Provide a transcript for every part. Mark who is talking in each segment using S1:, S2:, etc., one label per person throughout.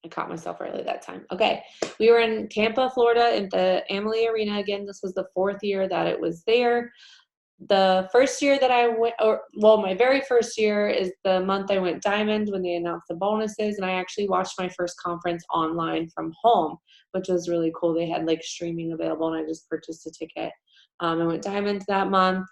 S1: I caught myself early that time. Okay. We were in Tampa, Florida at the Amalie Arena again. This was the 4th year that it was there. The first year that I went, or well, my very first year is the month I went diamond when they announced the bonuses, and I actually watched my first conference online from home, which was really cool. They had like streaming available, and I just purchased a ticket. I went diamond that month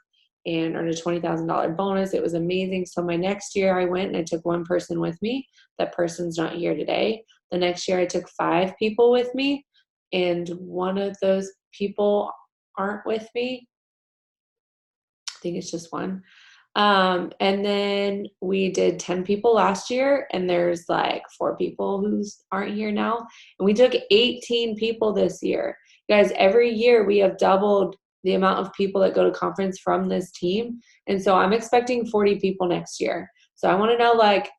S1: and earned a $20,000 bonus. It was amazing. So my next year I went and I took one person with me. That person's not here today. The next year I took 5 people with me, and one of those people aren't with me. I think it's just one. And then we did 10 people last year, and there's like 4 people who aren't here now. And we took 18 people this year. Guys, every year we have doubled the amount of people that go to conference from this team. And so I'm expecting 40 people next year. So I want to know like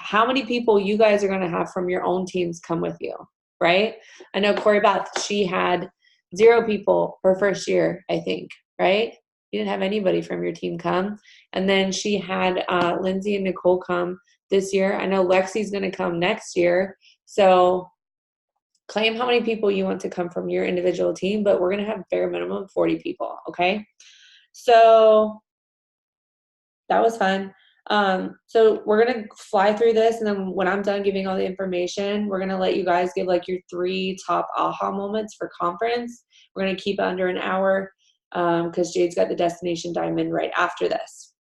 S1: how many people you guys are going to have from your own teams come with you, right? I know Corey Beth, she had 0 people her first year, I think, right? You didn't have anybody from your team come. And then she had Lindsay and Nicole come this year. I know Lexi's going to come next year. So claim how many people you want to come from your individual team, but we're going to have bare minimum 40 people, okay? So that was fun. So we're going to fly through this, and then when I'm done giving all the information, we're going to let you guys give like your 3 top aha moments for conference. We're going to keep it under an hour because Jade's got the destination diamond right after this.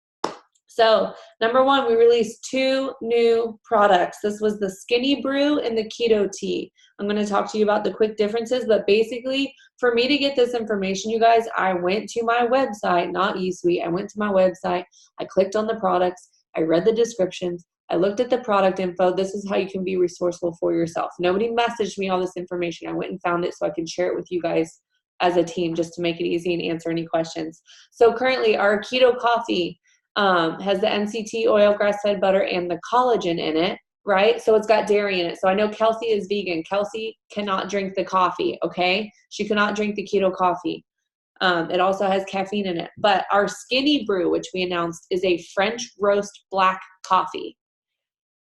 S1: So number 1, we released 2 new products. This was the SkinnyBrew and the KetoTea. I'm going to talk to you about the quick differences, but basically for me to get this information, you guys, I went to my website, not eSuite. I went to my website. I clicked on the products. I read the descriptions. I looked at the product info. This is how you can be resourceful for yourself. Nobody messaged me all this information. I went and found it so I can share it with you guys as a team just to make it easy and answer any questions. So currently our keto coffee has the MCT oil, grass-fed butter, and the collagen in it, right? So it's got dairy in it. So I know Kelsey is vegan. Kelsey cannot drink the coffee, okay? She cannot drink the keto coffee. It also has caffeine in it. But our SkinnyBrew, which we announced, is a French roast black coffee.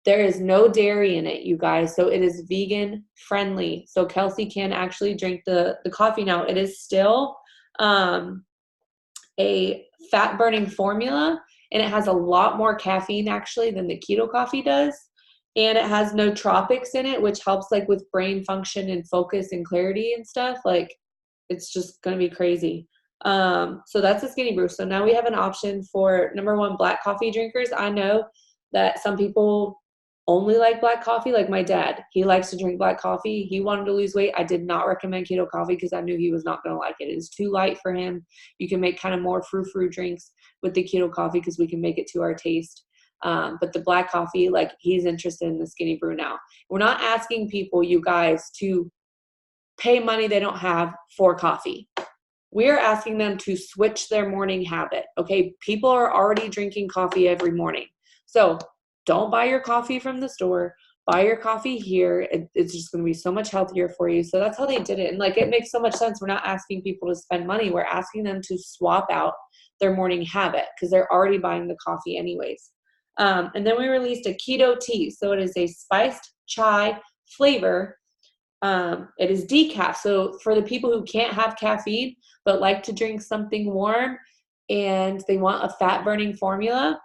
S1: There is no dairy in it, you guys, so it is vegan friendly. So Kelsey can actually drink the coffee now. It is still a fat burning formula, and it has a lot more caffeine actually than the keto coffee does. And it has nootropics in it, which helps like with brain function and focus and clarity and stuff. Like it's just going to be crazy. So that's a SkinnyBrew. So now we have an option for number 1, black coffee drinkers. I know that some people only like black coffee, like my dad. He likes to drink black coffee. He wanted to lose weight. I did not recommend keto coffee because I knew he was not going to like it. It is too light for him. You can make kind of more frou-frou drinks with the keto coffee because we can make it to our taste. But the black coffee, like he's interested in the SkinnyBrew now. We're not asking people, you guys, to pay money they don't have for coffee. We're asking them to switch their morning habit, okay? People are already drinking coffee every morning. So don't buy your coffee from the store. Buy your coffee here. It's just going to be so much healthier for you. So that's how they did it. And like, it makes so much sense. We're not asking people to spend money. We're asking them to swap out their morning habit because they're already buying the coffee anyways. And then we released a keto tea. So it is a spiced chai flavor. It is decaf. So for the people who can't have caffeine but like to drink something warm and they want a fat burning formula,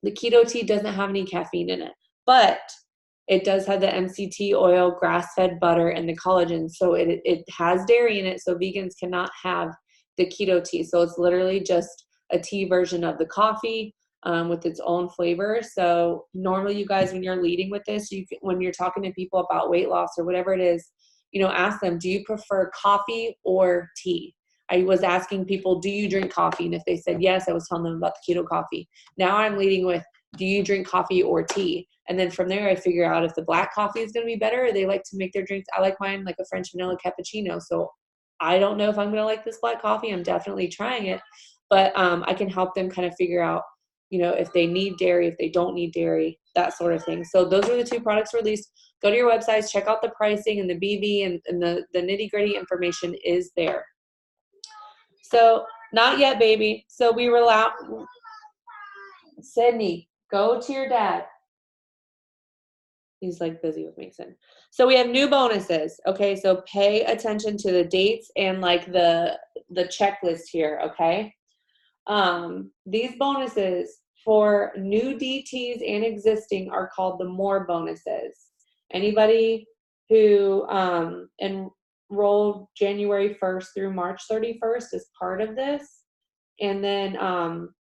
S1: the keto tea doesn't have any caffeine in it, but it does have the MCT oil, grass-fed butter, and the collagen. So it has dairy in it, so vegans cannot have the keto tea. So it's literally just a tea version of the coffee with its own flavor. So normally, you guys, when you're leading with this, when you're talking to people about weight loss or whatever it is, ask them, do you prefer coffee or tea? I was asking people, do you drink coffee? And if they said yes, I was telling them about the keto coffee. Now I'm leading with, do you drink coffee or tea? And then from there, I figure out if the black coffee is going to be better or they like to make their drinks. I like mine like a French vanilla cappuccino. So I don't know if I'm going to like this black coffee. I'm definitely trying it. But I can help them kind of figure out, if they need dairy, if they don't need dairy, that sort of thing. So those are the 2 products released. Go to your websites, check out the pricing and the BV and the nitty-gritty information is there. So not yet, baby. So we were out. Sydney, go to your dad. He's like busy with Mason. So we have new bonuses. Okay, so pay attention to the dates and like the checklist here. Okay, these bonuses for new DTs and existing are called the more bonuses. Anybody who enrolled January 1st through March 31st is part of this. And then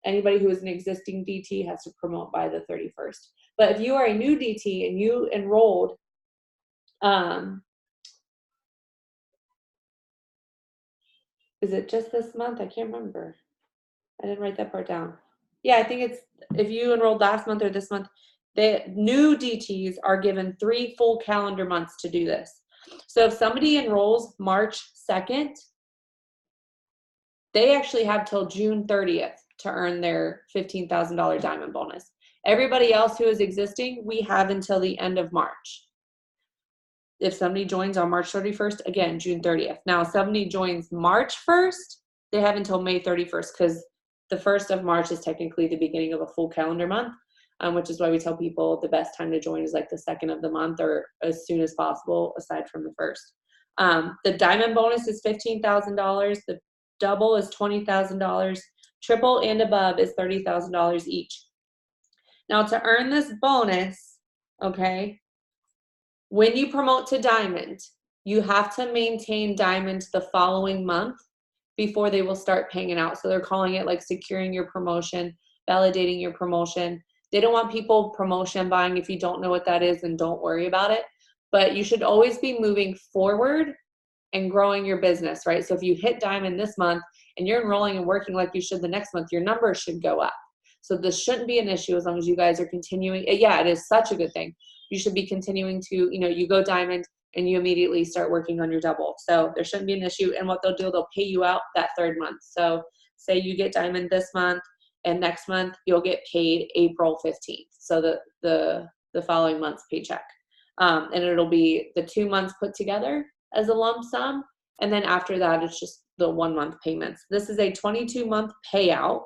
S1: anybody who is an existing DT has to promote by the 31st. But if you are a new DT and you enrolled, is it just this month? I can't remember. I didn't write that part down. Yeah, I think it's if you enrolled last month or this month, the new DTs are given 3 full calendar months to do this. So if somebody enrolls March 2nd, they actually have till June 30th to earn their $15,000 diamond bonus. Everybody else who is existing, we have until the end of March. If somebody joins on March 31st, again, June 30th. Now, if somebody joins March 1st, they have until May 31st because the 1st of March is technically the beginning of a full calendar month, which is why we tell people the best time to join is like the 2nd of the month or as soon as possible, aside from the 1st. The diamond bonus is $15,000. The double is $20,000. Triple and above is $30,000 each. Now, to earn this bonus, okay, when you promote to diamond, you have to maintain diamond the following month before they will start paying it out. So they're calling it like securing your promotion, validating your promotion. They don't want people promotion buying. If you don't know what that is, then don't worry about it. But you should always be moving forward and growing your business, right? So if you hit diamond this month and you're enrolling and working like you should the next month, your numbers should go up. So this shouldn't be an issue as long as you guys are continuing. Yeah, it is such a good thing. You should be continuing to, you go diamond and you immediately start working on your double. So there shouldn't be an issue. And what they'll do, they'll pay you out that 3rd month. So say you get diamond this month and next month you'll get paid April 15th. So the following month's paycheck. And it'll be the 2 months put together as a lump sum. And then after that, it's just the 1 month payments. This is a 22-month payout.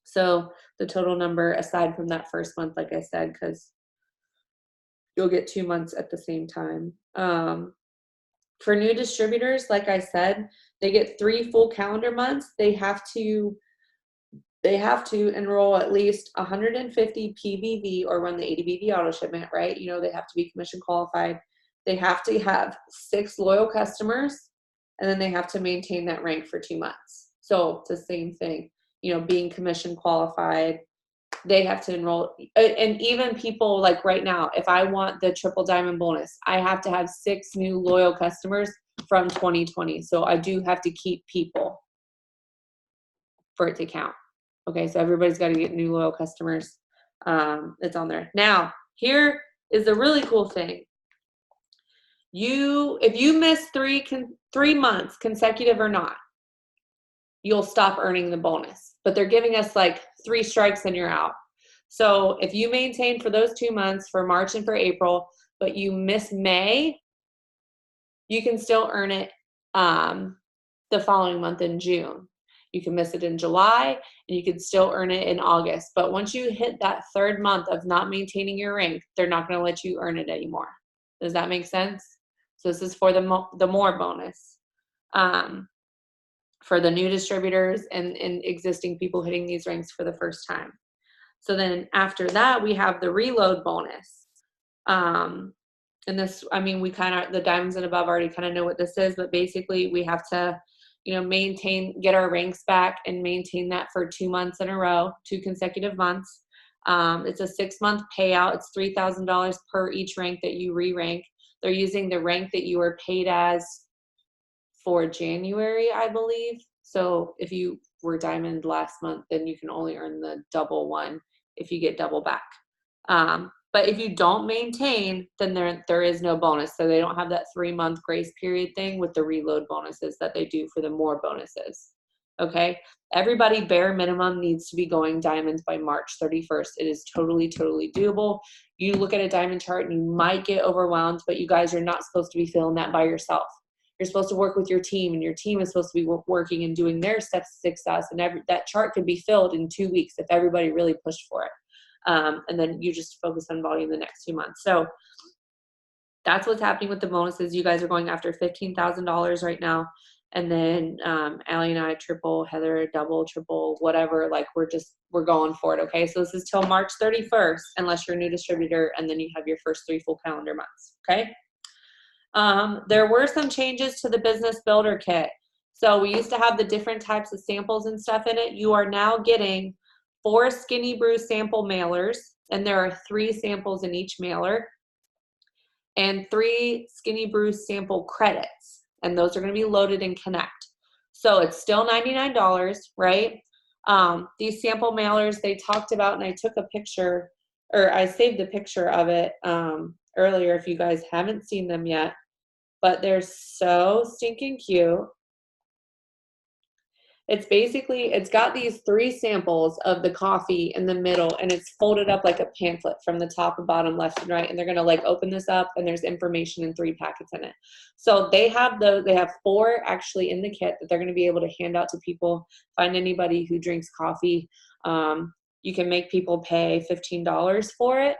S1: So the total number aside from that 1st month, like I said, because you'll get 2 months at the same time. For new distributors, like I said, they get 3 full calendar months. They have to enroll at least 150 PBV or run the 80 BV auto shipment, right? They have to be commission qualified. They have to have 6 loyal customers, and then they have to maintain that rank for 2 months. So it's the same thing, being commission qualified. They have to enroll, and even people like right now, if I want the triple diamond bonus, I have to have 6 new loyal customers from 2020. So I do have to keep people for it to count. Okay, so everybody's got to get new loyal customers. It's on there. Now, here is the really cool thing. If you miss 3 months consecutive or not, you'll stop earning the bonus. But they're giving us like 3 strikes and you're out. So if you maintain for those 2 months, for March and for April, but you miss May, you can still earn it the following month in June. You can miss it in July, and you can still earn it in August. But once you hit that 3rd month of not maintaining your rank, they're not going to let you earn it anymore. Does that make sense? So this is for the more bonus. For the new distributors and existing people hitting these ranks for the first time. So then after that, we have the reload bonus. And this, the diamonds and above already kind of know what this is, but basically we have to, get our ranks back and maintain that for 2 months in a row, 2 consecutive months. It's a 6-month payout. It's $3,000 per each rank that you re-rank. They're using the rank that you were paid as for January, I believe. So if you were diamond last month, then you can only earn the double one if you get double back. But if you don't maintain, then there is no bonus. So they don't have that 3-month grace period thing with the reload bonuses that they do for the more bonuses. Okay. Everybody bare minimum needs to be going diamonds by March 31st. It is totally, totally doable. You look at a diamond chart and you might get overwhelmed, but you guys are not supposed to be filling that by yourself. You're supposed to work with your team, and your team is supposed to be working and doing their steps to success. And that chart could be filled in 2 weeks if everybody really pushed for it. And then you just focus on volume the next 2 months. So that's what's happening with the bonuses. You guys are going after $15,000 right now. And then Allie and I triple, Heather double, triple, whatever. Like we're going for it. Okay. So this is till March 31st, unless you're a new distributor, and then you have your first 3 full calendar months. Okay. There were some changes to the business builder kit. So we used to have the different types of samples and stuff in it. You are now getting 4 SkinnyBrew sample mailers, and there are 3 samples in each mailer, and 3 SkinnyBrew sample credits, and those are going to be loaded in Connect. So it's still $99, right? These sample mailers they talked about, and I took a picture, or I saved a picture of it earlier if you guys haven't seen them yet, but they're so stinking cute. It's got these 3 samples of the coffee in the middle, and it's folded up like a pamphlet from the top and bottom, left and right, and they're gonna like open this up, and there's information in 3 packets in it. So they have 4 actually in the kit that they're gonna be able to hand out to people. Find anybody who drinks coffee. You can make people pay $15 for it,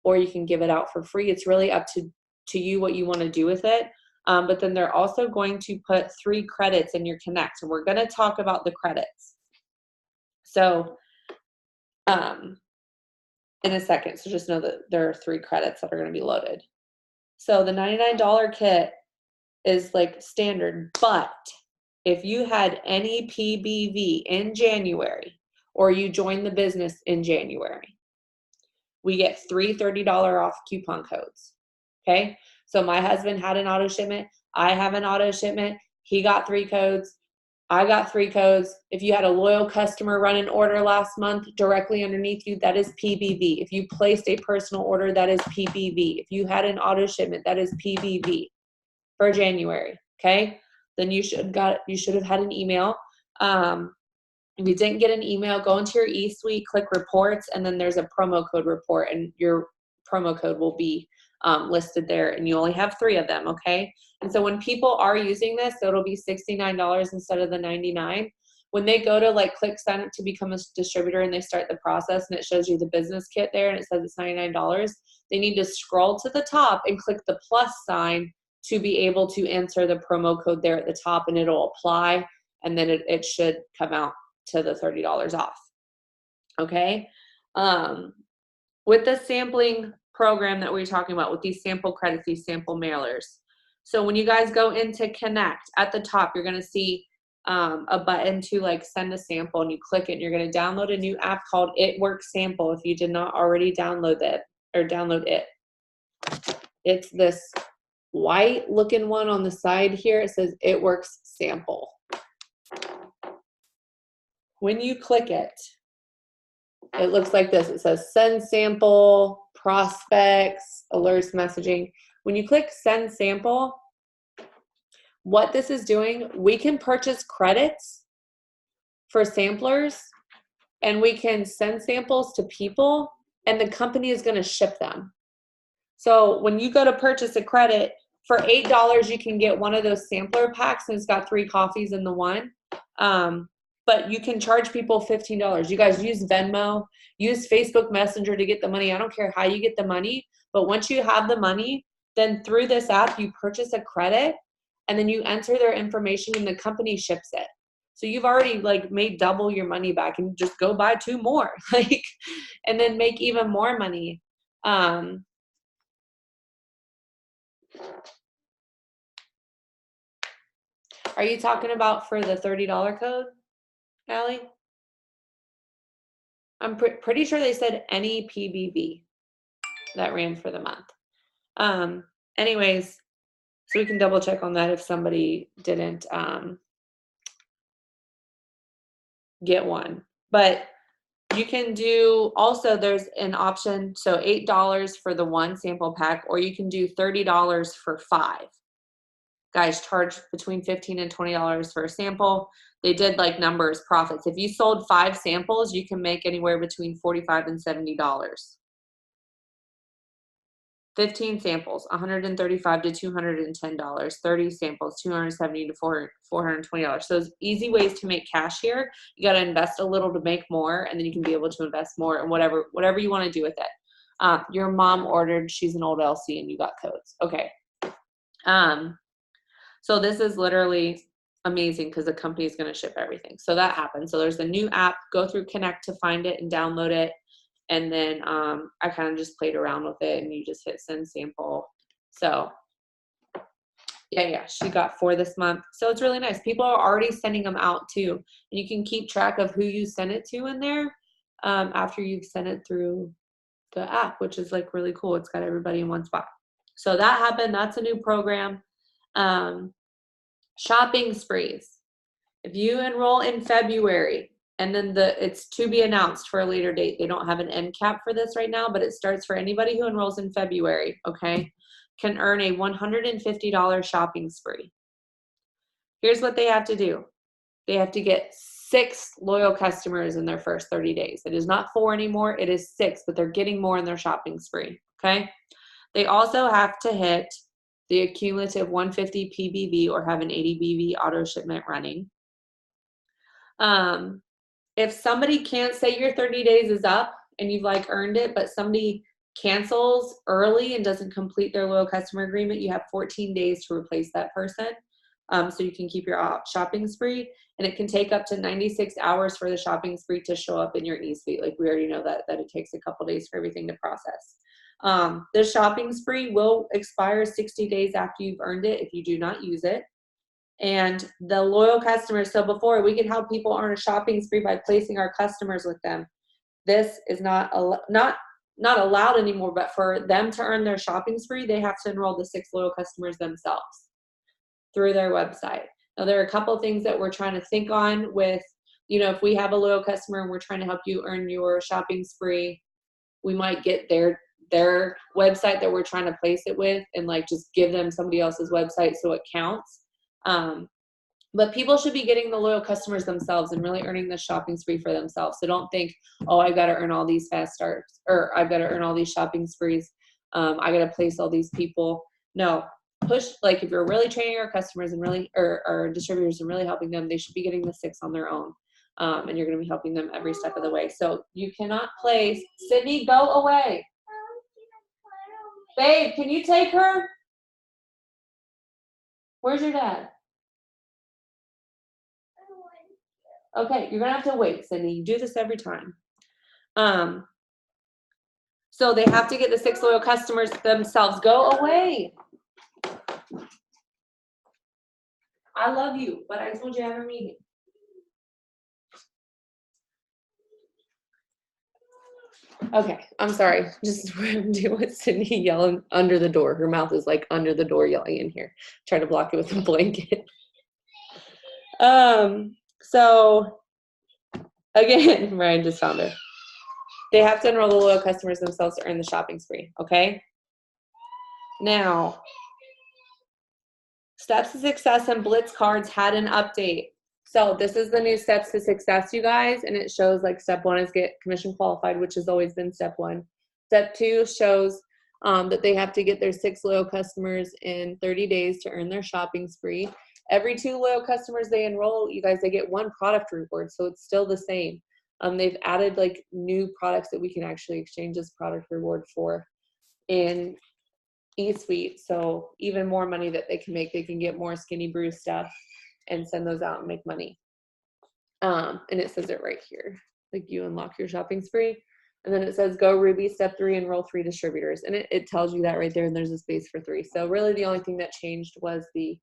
S1: or you can give it out for free. It's really up to you what you want to do with it. But then they're also going to put 3 credits in your Connect, and we're going to talk about the credits. So in a second, so just know that there are 3 credits that are going to be loaded. So the $99 kit is like standard, but if you had any PBV in January, or you joined the business in January, we get 3 $30 off coupon codes. Okay. So my husband had an auto shipment. I have an auto shipment. He got 3 codes. I got 3 codes. If you had a loyal customer run an order last month, directly underneath you, that is PBV. If you placed a personal order, that is PBV. If you had an auto shipment, that is PBV for January. Okay. Then you should have had an email. If you didn't get an email, go into your eSuite, click reports, and then there's a promo code report, and your promo code will be listed there, and you only have 3 of them. Okay. And so when people are using this, so it'll be $69 instead of the $99. When they go to like click sign up to become a distributor, and they start the process, and it shows you the business kit there, and it says it's $99, they need to scroll to the top and click the plus sign to be able to enter the promo code there at the top, and it'll apply, and then it should come out to the $30 off. Okay. With the sampling program that we're talking about, with these sample credits, these sample mailers. So when you guys go into Connect, at the top, you're going to see a button to like send a sample, and you click it, and you're going to download a new app called It Works Sample if you did not already download it. It's this white looking one on the side here. It says It Works Sample. When you click it, it looks like this. It says send sample, prospects, alerts, messaging. When you click send sample, what this is doing, we can purchase credits for samplers, and we can send samples to people, and the company is going to ship them. So when you go to purchase a credit, for $8, you can get one of those sampler packs, and it's got 3 coffees in the one. But you can charge people $15. You guys use Venmo, use Facebook Messenger to get the money. I don't care how you get the money, but once you have the money, then through this app, you purchase a credit, and then you enter their information, and the company ships it. So you've already like made double your money back, and just go buy 2 more, like, and then make even more money. Are you talking about for the $30 code, Allie? I'm pretty sure they said any PBV that ran for the month. Anyways, so we can double check on that if somebody didn't get one. But you can do, also there's an option, so $8 for the 1 sample pack, or you can do $30 for 5. Guys charge between $15 and $20 for a sample. They did like numbers, profits. If you sold 5 samples, you can make anywhere between $45 and $70. 15 samples, $135 to $210. 30 samples, $270 to $420. So there's easy ways to make cash here. You got to invest a little to make more, and then you can be able to invest more and whatever you want to do with it. Your mom ordered, she's an old LC, and you got codes. Okay. So this is literally amazing because the company is going to ship everything. So that happened. So there's a new app. Go through Connect to find it and download it. And then I kind of just played around with it, and you just hit send sample. So yeah, she got 4 this month. So it's really nice. People are already sending them out too. And you can keep track of who you send it to in there after you've sent it through the app, which is like really cool. It's got everybody in one spot. So that happened. That's a new program. Shopping sprees. If you enroll in February, and then it's to be announced for a later date. They don't have an end cap for this right now, but it starts for anybody who enrolls in February, okay, can earn a $150 shopping spree. Here's what they have to do. They have to get 6 loyal customers in their first 30 days. It is not 4 anymore. It is 6, but they're getting more in their shopping spree, okay? They also have to hit the cumulative 150 PBV or have an 80 BV auto shipment running. If somebody can't say your 30 days is up and you've like earned it, but somebody cancels early and doesn't complete their loyal customer agreement, you have 14 days to replace that person. So you can keep your shopping spree, and it can take up to 96 hours for the shopping spree to show up in your eSuite. Like we already know that it takes a couple days for everything to process. The shopping spree will expire 60 days after you've earned it if you do not use it. And the loyal customers, so before we can help people earn a shopping spree by placing our customers with them. This is not allowed anymore, but for them to earn their shopping spree, they have to enroll the 6 loyal customers themselves through their website. Now, there are a couple of things that we're trying to think on with, if we have a loyal customer and we're trying to help you earn your shopping spree, we might get their website that we're trying to place it with and like just give them somebody else's website so it counts. But people should be getting the loyal customers themselves and really earning the shopping spree for themselves. So don't think, oh, I've got to earn all these fast starts, or I've got to earn all these shopping sprees. I got to place all these people. No, push, like if you're really training our customers and really, or our distributors and really helping them, they should be getting the 6 on their own. And you're going to be helping them every step of the way. So you cannot place, Sydney, go away. Babe, can you take her? Where's your dad? Okay, you're gonna have to wait, Sydney. You do this every time. So they have to get the 6 loyal customers themselves. Go away. I love you, but I told you I have a meeting. Okay, I'm sorry. Just deal with Sydney yelling under the door. Her mouth is like under the door yelling in here. Try to block it with a blanket. So again, Ryan just found her. They have to enroll the loyal customers themselves to earn the shopping spree, okay? Now, Steps to Success and Blitz cards had an update. So this is the new Steps to Success, you guys, and it shows like step 1 is get commission qualified, which has always been step 1. Step 2 shows that they have to get their 6 loyal customers in 30 days to earn their shopping spree. Every 2 loyal customers they enroll, you guys, they get 1 product reward, so it's still the same. They've added like new products that we can actually exchange this product reward for in eSuite, so even more money that they can make. They can get more SkinnyBrew stuff and send those out and make money. And it says it right here, like you unlock your shopping spree. And then it says go Ruby, step 3, enroll 3 distributors. And it tells you that right there, and there's a space for 3. So really the only thing that changed was the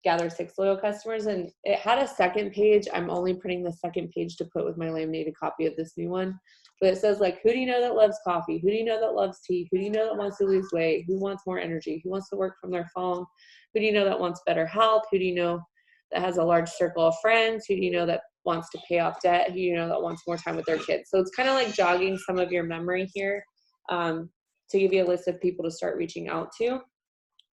S1: gather 6 loyal customers. And it had a second page. I'm only printing the second page to put with my laminated copy of this new one. But it says like, who do you know that loves coffee? Who do you know that loves tea? Who do you know that wants to lose weight? Who wants more energy? Who wants to work from their phone? Who do you know that wants better health? Who do you know that has a large circle of friends? Who do you know that wants to pay off debt? Who do you know that wants more time with their kids? So it's kind of like jogging some of your memory here to give you a list of people to start reaching out to.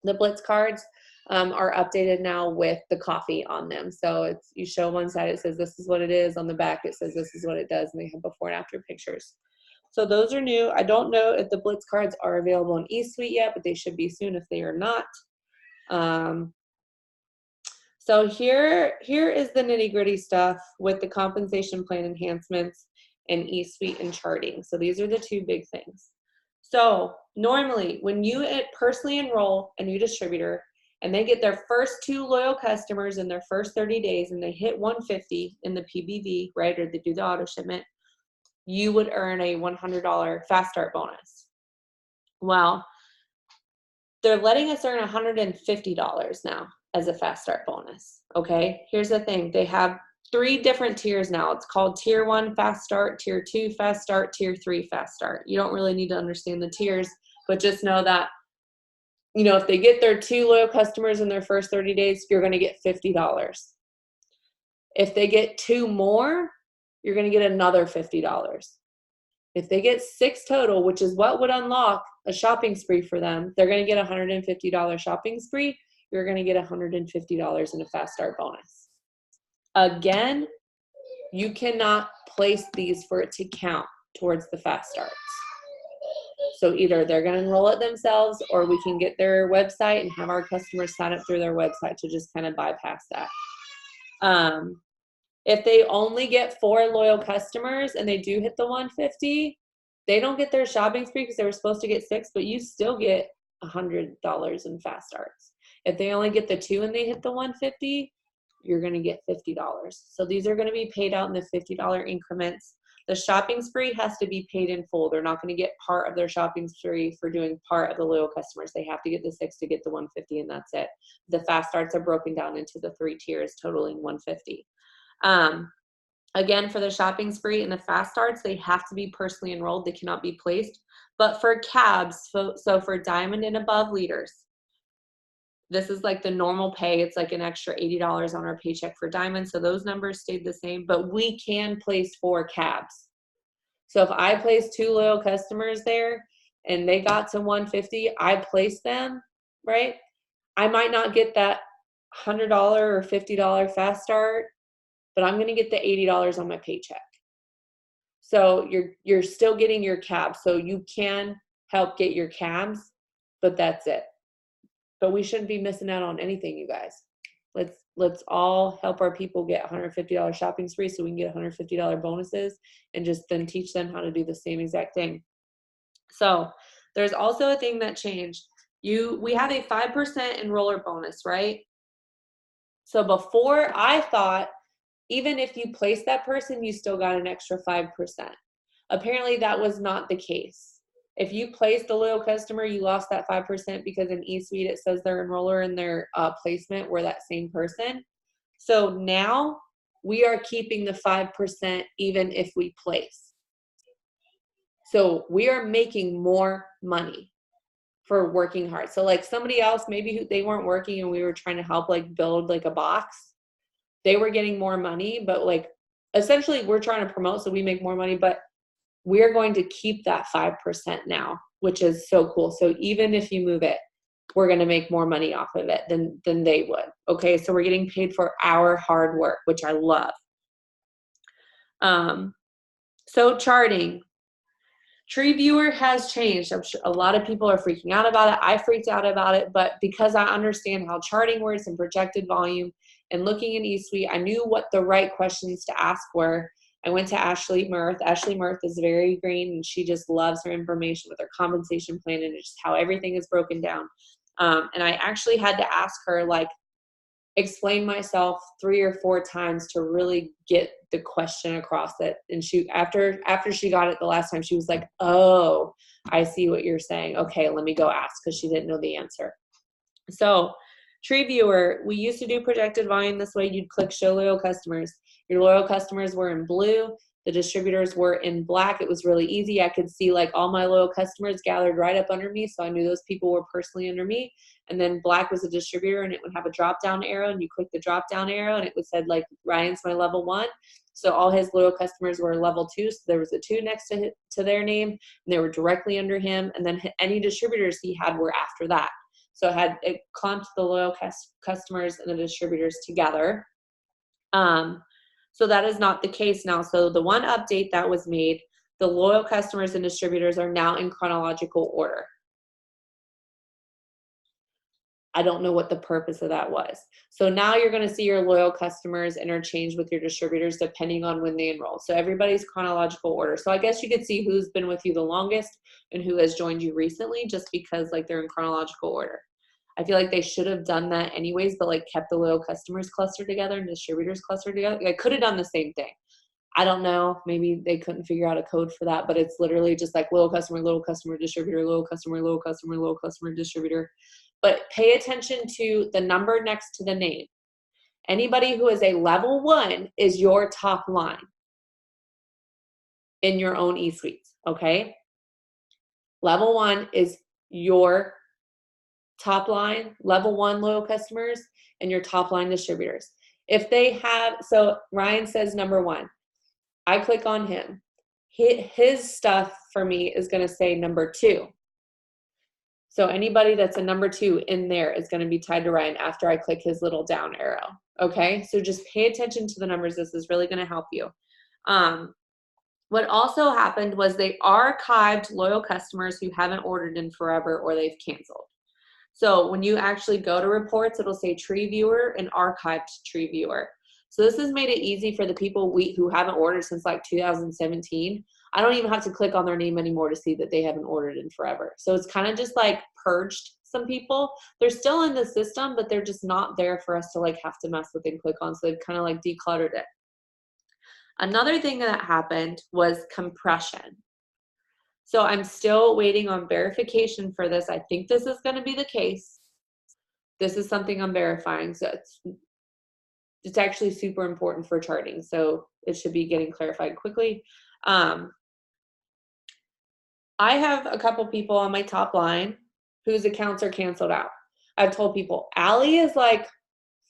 S1: The Blitz cards are updated now with the coffee on them. So you show one side, it says this is what it is. On the back, it says this is what it does. And they have before and after pictures. So those are new. I don't know if the Blitz cards are available in eSuite yet, but they should be soon if they are not. So here is the nitty gritty stuff with the compensation plan enhancements and eSuite and charting. So these are the two big things. So normally when you personally enroll a new distributor and they get their first 2 loyal customers in their first 30 days and they hit 150 in the PBV, right, or they do the auto shipment, you would earn a $100 fast start bonus. Well, they're letting us earn $150 now as a fast start bonus. Okay, here's the thing. They have 3 different tiers now. It's called tier 1 fast start, tier 2 fast start, tier 3 fast start. You don't really need to understand the tiers, but just know that, you know, if they get their 2 loyal customers in their first 30 days, you're going to get $50. If they get 2 more, you're going to get another $50. If they get 6 total, which is what would unlock a shopping spree for them, they're going to get a $150 shopping spree. You're going to get $150 in a fast start bonus. Again, you cannot place these for it to count towards the fast starts. So either they're going to enroll it themselves or we can get their website and have our customers sign up through their website to just kind of bypass that. If they only get 4 loyal customers and they do hit the 150, they don't get their shopping spree because they were supposed to get 6, but you still get $100 in fast starts. If they only get the 2 and they hit the 150, you're going to get $50. So these are going to be paid out in the $50 increments. The shopping spree has to be paid in full. They're not going to get part of their shopping spree for doing part of the loyal customers. They have to get the 6 to get the 150, and that's it. The fast starts are broken down into the 3 tiers, totaling 150. Again, for the shopping spree and the fast starts, they have to be personally enrolled. They cannot be placed. But for cabs, so for diamond and above leaders, this is like the normal pay. It's like an extra $80 on our paycheck for diamond. So those numbers stayed the same, but we can place 4 cabs. So if I place 2 loyal customers there and they got to 150, I place them, right? I might not get that $100 or $50 fast start, but I'm going to get the $80 on my paycheck. So you're still getting your cabs. So you can help get your cabs, but that's it. But we shouldn't be missing out on anything, you guys. Let's all help our people get $150 shopping spree so we can get $150 bonuses and just then teach them how to do the same exact thing. So there's also a thing that changed. We have a 5% enroller bonus, right? So before, I thought even if you place that person, you still got an extra 5%. Apparently that was not the case. If you placed a loyal customer, you lost that 5% because in eSuite it says their enroller and their placement were that same person. So now we are keeping the 5% even if we place. So we are making more money for working hard. So like somebody else, maybe they weren't working and we were trying to help like build like a box. They were getting more money, but like essentially we're trying to promote so we make more money, but we're going to keep that 5% now, which is so cool. So even if you move it, we're going to make more money off of it than they would. Okay, so we're getting paid for our hard work, which I love. So charting. Tree Viewer has changed. I'm sure a lot of people are freaking out about it. I freaked out about it, but because I understand how charting works and projected volume and looking in eSuite, I knew what the right questions to ask were. I went to Ashley Mirth. Ashley Mirth is very green, and she just loves her information with her compensation plan and just how everything is broken down. And I actually had to ask her, like, explain myself 3 or 4 times to really get the question across it. And she, after she got it the last time, she was like, oh, I see what you're saying. Okay, let me go ask, because she didn't know the answer. So Tree Viewer, we used to do projected volume this way. You'd click show loyal customers. Your loyal customers were in blue. The distributors were in black. It was really easy. I could see like all my loyal customers gathered right up under me. So I knew those people were personally under me. And then black was a distributor, and it would have a drop down arrow, and you click the drop down arrow and it would said like Ryan's my level 1. So all his loyal customers were level 2. So there was a 2 next to their name, and they were directly under him. And then any distributors he had were after that. So it clumped the loyal customers and the distributors together. So that is not the case now. So the one update that was made, the loyal customers and distributors are now in chronological order. I don't know what the purpose of that was. So now you're going to see your loyal customers interchange with your distributors depending on when they enroll. So everybody's chronological order. So I guess you could see who's been with you the longest and who has joined you recently, just because like they're in chronological order. I feel like they should have done that anyways, but like kept the loyal customers clustered together and distributors clustered together. I could have done the same thing. I don't know. Maybe they couldn't figure out a code for that, but it's literally just like loyal customer, distributor, loyal customer, distributor. But pay attention to the number next to the name. Anybody who is a level 1 is your top line in your own eSuites, okay? Level 1 is your top line, level 1 loyal customers, and your top line distributors. If they have, so Ryan says number 1. I click on him. His stuff for me is going to say number 2. So anybody that's a number 2 in there is going to be tied to Ryan after I click his little down arrow. Okay, so just pay attention to the numbers. This is really going to help you. What also happened was they archived loyal customers who haven't ordered in forever or they've canceled. So when you actually go to reports, it'll say tree viewer and archived tree viewer. So this has made it easy for the people who haven't ordered since like 2017. I don't even have to click on their name anymore to see that they haven't ordered in forever. So it's kind of just like purged some people. They're still in the system, but they're just not there for us to like have to mess with and click on. So they've kind of like decluttered it. Another thing that happened was compression. So I'm still waiting on verification for this. I think this is going to be the case. This is something I'm verifying. So it's actually super important for charting. So it should be getting clarified quickly. I have a couple people on my top line whose accounts are canceled out. I've told people, Allie is like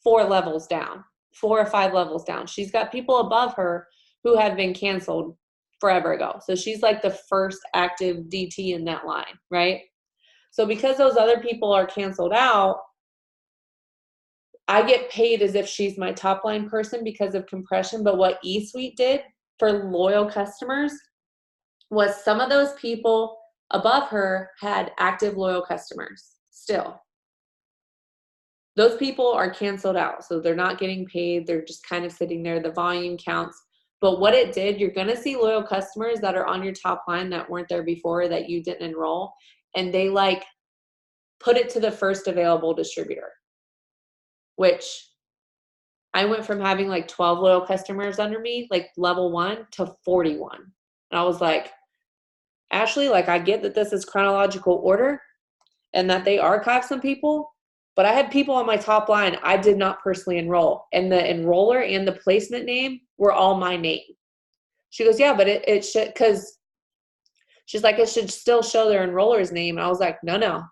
S1: 4 levels down, 4 or 5 levels down. She's got people above her who have been canceled forever ago. So she's like the first active DT in that line, right? So because those other people are canceled out, I get paid as if she's my top line person because of compression. But what eSuite did for loyal customers was some of those people above her had active loyal customers still. Those people are canceled out, so they're not getting paid. They're just kind of sitting there. The volume counts. But what it did, you're going to see loyal customers that are on your top line that weren't there before, that you didn't enroll, and they like put it to the first available distributor, which I went from having like 12 loyal customers under me, like level 1, to 41. And I was like, Ashley, like I get that this is chronological order and that they archive some people, but I had people on my top line I did not personally enroll, and the enroller and the placement name were all my name. She goes, yeah, but it should, because she's like, it should still show their enroller's name. And I was like, no.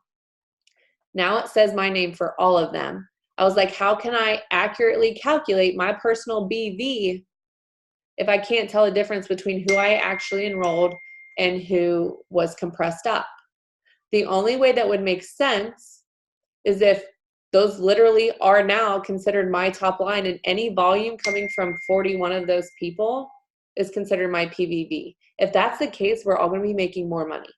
S1: Now it says my name for all of them. I was like, how can I accurately calculate my personal BV if I can't tell the difference between who I actually enrolled and who was compressed up? The only way that would make sense is if those literally are now considered my top line, and any volume coming from 41 of those people is considered my PVV. If that's the case, we're all going to be making more money.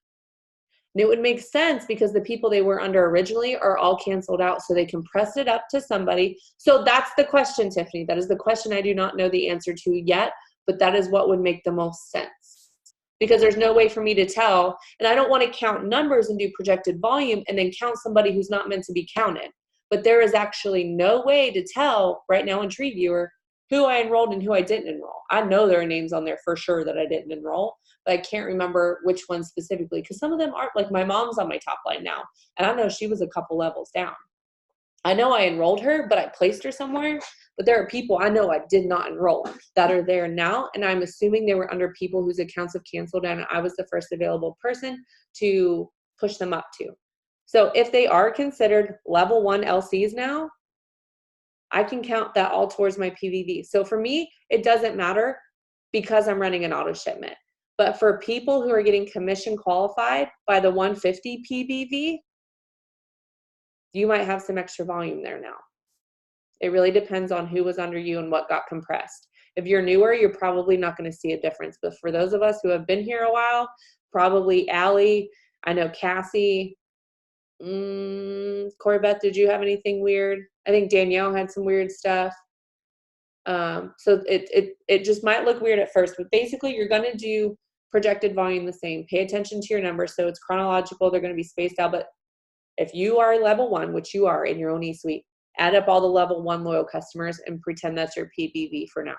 S1: And it would make sense because the people they were under originally are all canceled out, so they compressed it up to somebody. So that's the question, Tiffany. That is the question I do not know the answer to yet, but that is what would make the most sense. Because there's no way for me to tell, and I don't want to count numbers and do projected volume and then count somebody who's not meant to be counted. But there is actually no way to tell right now in TreeViewer who I enrolled and who I didn't enroll. I know there are names on there for sure that I didn't enroll, but I can't remember which ones specifically, because some of them aren't. Like my mom's on my top line now, and I know she was a couple levels down. I know I enrolled her, but I placed her somewhere. But there are people I know I did not enroll that are there now, and I'm assuming they were under people whose accounts have canceled, and I was the first available person to push them up to. So if they are considered level 1 LCs now, I can count that all towards my PVV. So for me, it doesn't matter because I'm running an auto shipment. But for people who are getting commission qualified by the 150 PVV, you might have some extra volume there now. It really depends on who was under you and what got compressed. If you're newer, you're probably not going to see a difference. But for those of us who have been here a while, probably Allie, I know Cassie, Corey Beth, did you have anything weird? I think Danielle had some weird stuff. So it just might look weird at first, but basically you're going to do projected volume the same. Pay attention to your numbers. So it's chronological. They're going to be spaced out. But if you are level 1, which you are in your own eSuite, add up all the level 1 loyal customers and pretend that's your PBV for now.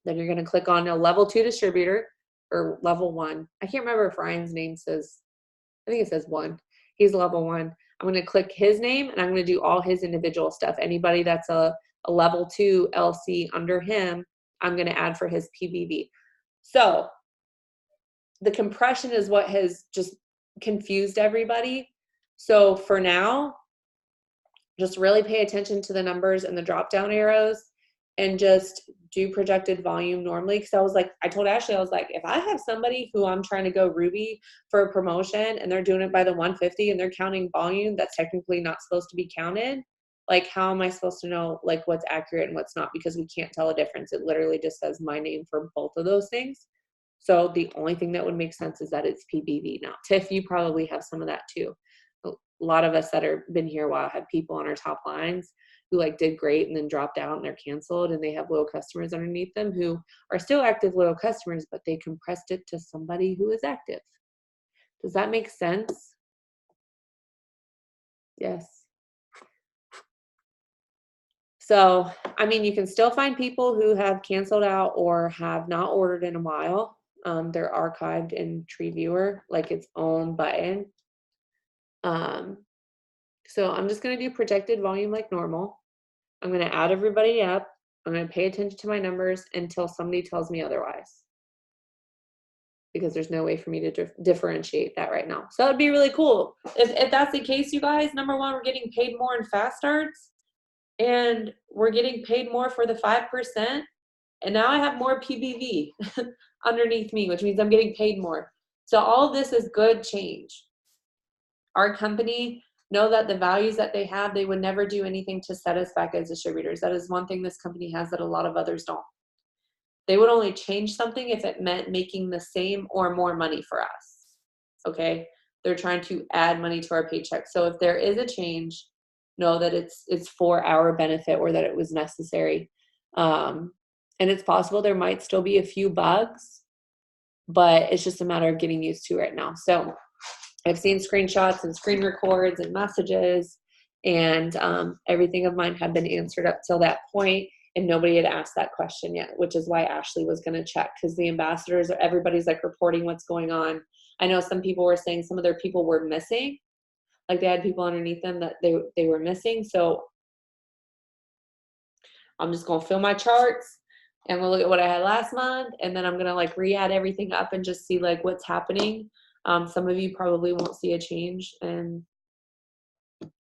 S1: Then you're going to click on a level 2 distributor or level 1. I can't remember if Ryan's name says, I think it says 1. He's level 1. I'm going to click his name and I'm going to do all his individual stuff. Anybody that's a level 2 LC under him, I'm going to add for his PBV. So the compression is what has just confused everybody. So for now, just really pay attention to the numbers and the drop down arrows and just do projected volume normally. Because I was like, I told Ashley, I was like, if I have somebody who I'm trying to go Ruby for a promotion and they're doing it by the 150 and they're counting volume that's technically not supposed to be counted, like how am I supposed to know like what's accurate and what's not? Because we can't tell a difference. It literally just says my name for both of those things. So the only thing that would make sense is that it's PBV. Now, Tiff, you probably have some of that too. A lot of us that have been here a while have people on our top lines who like did great and then dropped out and they're canceled, and they have loyal customers underneath them who are still active loyal customers, but they compressed it to somebody who is active. Does that make sense? Yes. So, I mean, you can still find people who have canceled out or have not ordered in a while. They're archived in Tree Viewer, like its own button. So I'm just going to do projected volume like normal. I'm going to add everybody up. I'm going to pay attention to my numbers until somebody tells me otherwise, because there's no way for me to differentiate that right now. So that'd be really cool. If that's the case, you guys, number one, we're getting paid more in fast starts, and we're getting paid more for the 5%. And now I have more PBV underneath me, which means I'm getting paid more. So all of this is good change. Our company know that the values that they have, they would never do anything to set us back as distributors. That is one thing this company has that a lot of others don't. They would only change something if it meant making the same or more money for us. Okay? They're trying to add money to our paycheck. So if there is a change, know that it's for our benefit or that it was necessary. And it's possible there might still be a few bugs, but it's just a matter of getting used to right now. So I've seen screenshots and screen records and messages, and everything of mine had been answered up till that point, and nobody had asked that question yet, which is why Ashley was going to check, because the ambassadors, everybody's like reporting what's going on. I know some people were saying some of their people were missing, like they had people underneath them that they were missing. So I'm just going to fill my charts and we'll look at what I had last month, and then I'm going to like re-add everything up and just see like what's happening. Some of you probably won't see a change, and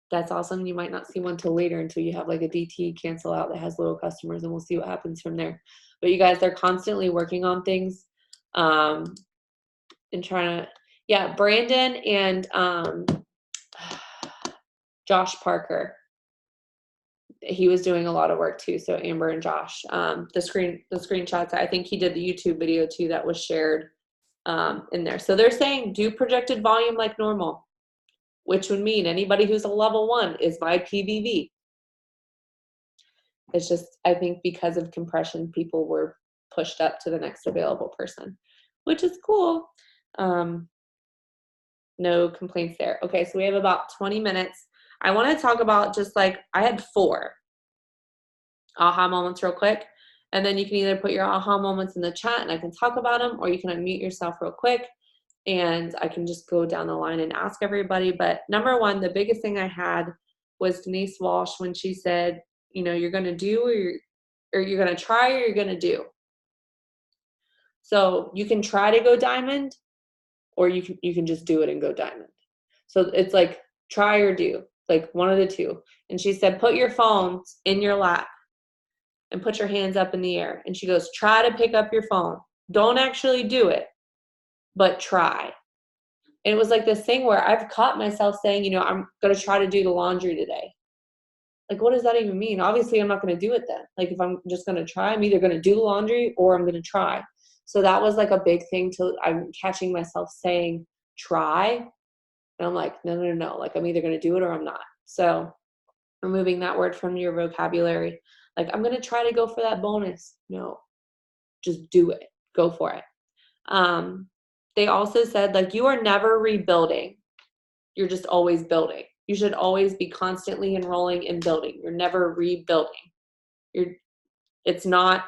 S1: that's awesome. You might not see one till later until you have like a DT cancel out that has loyal customers, and we'll see what happens from there. But you guys, they're constantly working on things and trying to, yeah, Brandon and Josh Parker. He was doing a lot of work too. So Amber and Josh, the screenshots, I think he did the YouTube video too that was shared in there. So they're saying do projected volume like normal, which would mean anybody who's a level 1 is my PBV. It's just, I think because of compression, people were pushed up to the next available person, which is cool. No complaints there. Okay, so we have about 20 minutes. I want to talk about just like, I had 4 aha moments real quick. And then you can either put your aha moments in the chat and I can talk about them, or you can unmute yourself real quick and I can just go down the line and ask everybody. But number one, the biggest thing I had was Denise Walsh when she said, you know, you're going to do or you're going to try or you're going to do. So you can try to go diamond, or you can just do it and go diamond. So it's like try or do, like one of the two. And she said, put your phones in your lap and put your hands up in the air. And she goes, try to pick up your phone. Don't actually do it, but try. And it was like this thing where I've caught myself saying, you know, I'm going to try to do the laundry today. Like, what does that even mean? Obviously, I'm not going to do it then. Like, if I'm just going to try, I'm either going to do laundry or I'm going to try. So that was like a big thing I'm catching myself saying try. And I'm like, no. Like, I'm either going to do it or I'm not. So removing that word from your vocabulary. Like, I'm going to try to go for that bonus. No, just do it. Go for it. They also said, like, you are never rebuilding. You're just always building. You should always be constantly enrolling and building. You're never rebuilding. It's not,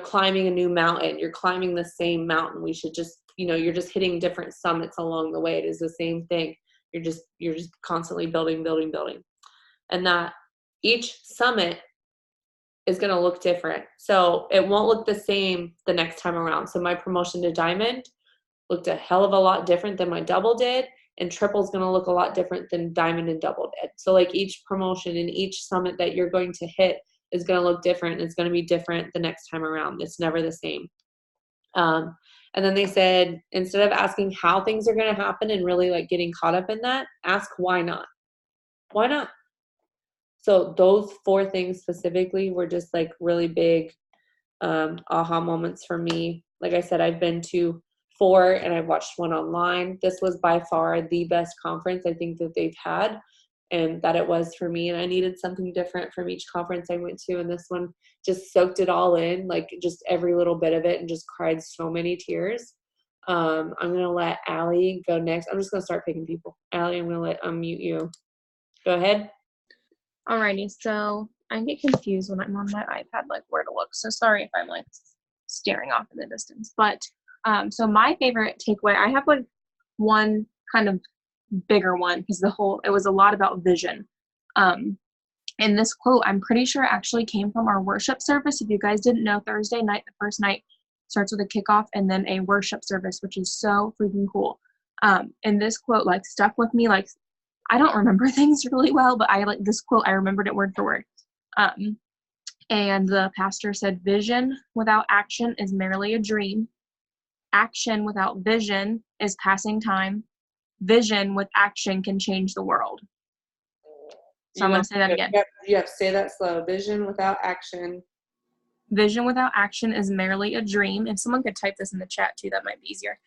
S1: climbing a new mountain. You're climbing the same mountain. We should just, you're just hitting different summits along the way. It is the same thing. You're just constantly building. And that each summit is going to look different. So it won't look the same the next time around. So my promotion to diamond looked a hell of a lot different than my double did. And triple is going to look a lot different than diamond and double did. So like each promotion and each summit that you're going to hit is going to look different. It's going to be different the next time around. It's never the same. And then they said, instead of asking how things are going to happen and really like getting caught up in that, ask why not? Why not? So those 4 things specifically were just like really big aha moments for me. Like I said, I've been to 4 and I've watched 1 online. This was by far the best conference I think that they've had, and that it was for me. And I needed something different from each conference I went to. And this one just soaked it all in, like just every little bit of it, and just cried so many tears. I'm going to let Allie go next. I'm just going to start picking people. Allie, I'm going to unmute you. Go ahead.
S2: Alrighty, so I get confused when I'm on my iPad, like where to look. So sorry if I'm like staring off in the distance. But so my favorite takeaway, I have like one kind of bigger one because it was a lot about vision. And this quote, I'm pretty sure actually came from our worship service. If you guys didn't know, Thursday night, the first night starts with a kickoff and then a worship service, which is so freaking cool. And this quote like stuck with me. Like, I don't remember things really well, but I like this quote. I remembered it word for word. And the pastor said, vision without action is merely a dream. Action without vision is passing time. Vision with action can change the world. So I'm going to say that again.
S1: You have to say that slow. Vision without action.
S2: Vision without action is merely a dream. If someone could type this in the chat too, that might be easier.